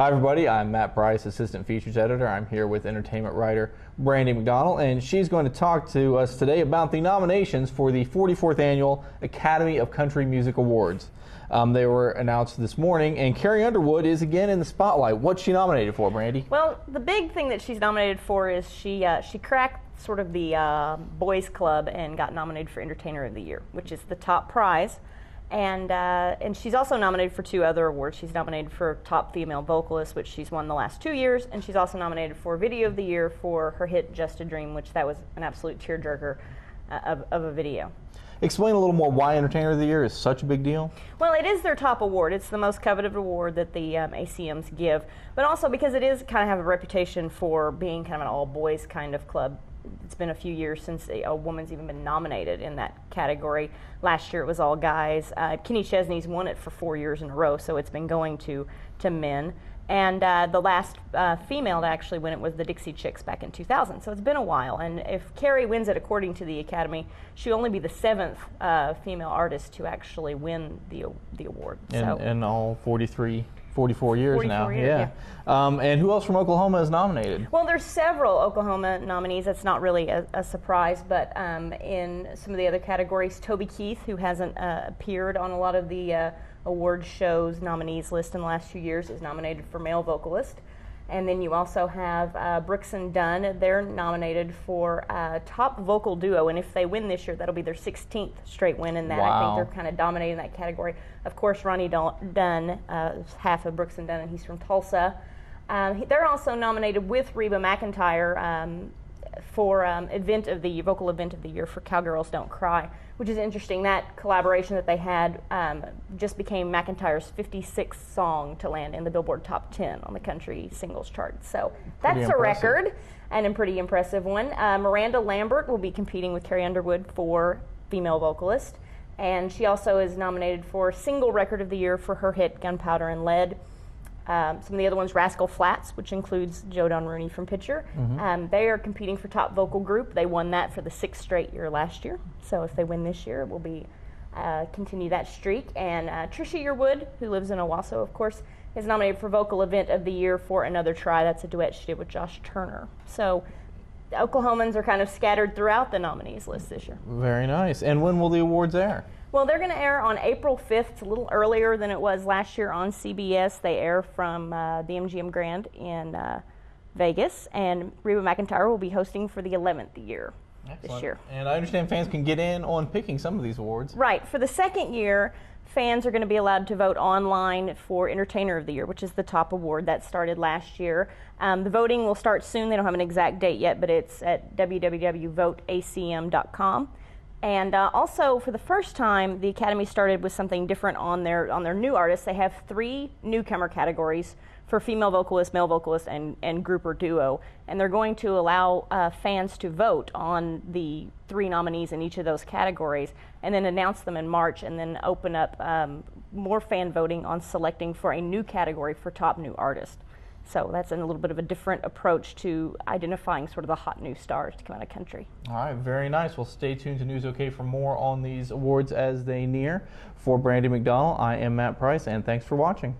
Hi everybody, I'm Matt Price, Assistant Features Editor. I'm here with entertainment writer Brandy McDonnell, and she's going to talk to us today about the nominations for the 44th Annual Academy of Country Music Awards. They were announced this morning, and Carrie Underwood is again in the spotlight. What's she nominated for, Brandy? Well, the big thing that she's nominated for is she cracked sort of the boys club and got nominated for Entertainer of the Year, which is the top prize. And she's also nominated for 2 other awards. She's nominated for Top Female Vocalist, which she's won the last 2 years, and she's also nominated for Video of the Year for her hit Just a Dream, which that was an absolute tearjerker of a video. Explain a little more why Entertainer of the Year is such a big deal. Well, it is their top award. It's the most coveted award that the ACMs give, but also because it is kind of have a reputation for being kind of an all-boys kind of club. It's been a few years since a woman's even been nominated in that category. Last year it was all guys. Kenny Chesney's won it for 4 years in a row, so it's been going to men. And the last female to actually win it was the Dixie Chicks back in 2000. So it's been a while. And if Carrie wins it, according to the Academy, she'll only be the 7th female artist to actually win the award. In all 44 years 44 now. Years, yeah. And who else from Oklahoma is nominated? Well, there's several Oklahoma nominees. That's not really a surprise, but in some of the other categories, Toby Keith, who hasn't appeared on a lot of the award shows nominees list in the last few years, is nominated for Male Vocalist. And then you also have Brooks and Dunn. They're nominated for Top Vocal Duo, and if they win this year, that'll be their 16th straight win in that. Wow. I think they're kind of dominating that category. Of course, Ronnie Dunn is half of Brooks and Dunn, and he's from Tulsa. They're also nominated with Reba McEntire for Vocal Event of the Year for Cowgirls Don't Cry, which is interesting. That collaboration that they had just became McEntire's 56th song to land in the Billboard Top 10 on the country singles chart. So that's a record and a pretty impressive one. Miranda Lambert will be competing with Carrie Underwood for Female Vocalist, and she also is nominated for Single Record of the Year for her hit Gunpowder and Lead. Some of the other ones, Rascal Flatts, which includes Joe Don Rooney from Pitcher. They are competing for Top Vocal Group. They won that for the 6th straight year last year. So if they win this year, it will be continue that streak. And Trisha Yearwood, who lives in Owasso, of course, is nominated for Vocal Event of the Year for Another Try. That's a duet she did with Josh Turner. So the Oklahomans are kind of scattered throughout the nominees list this year. Very nice. And when will the awards air? Well, they're going to air on April 5th. It's a little earlier than it was last year on CBS. They air from the MGM Grand in Vegas, and Reba McEntire will be hosting for the 11th year this year. And I understand fans can get in on picking some of these awards. Right. For the 2nd year, fans are going to be allowed to vote online for Entertainer of the Year, which is the top award. That started last year. The voting will start soon. They don't have an exact date yet, but it's at www.voteacm.com. And also, for the first time, the Academy started with something different on their new artists. They have 3 newcomer categories for female vocalist, male vocalist, and group or duo. And they're going to allow fans to vote on the 3 nominees in each of those categories, and then announce them in March, and then open up more fan voting on selecting for a new category for top new artist. So that's a little bit of a different approach to identifying sort of the hot new stars to come out of country. All right, very nice. Well, stay tuned to News OK for more on these awards as they near. For Brandy McDonnell, I am Matt Price, and thanks for watching.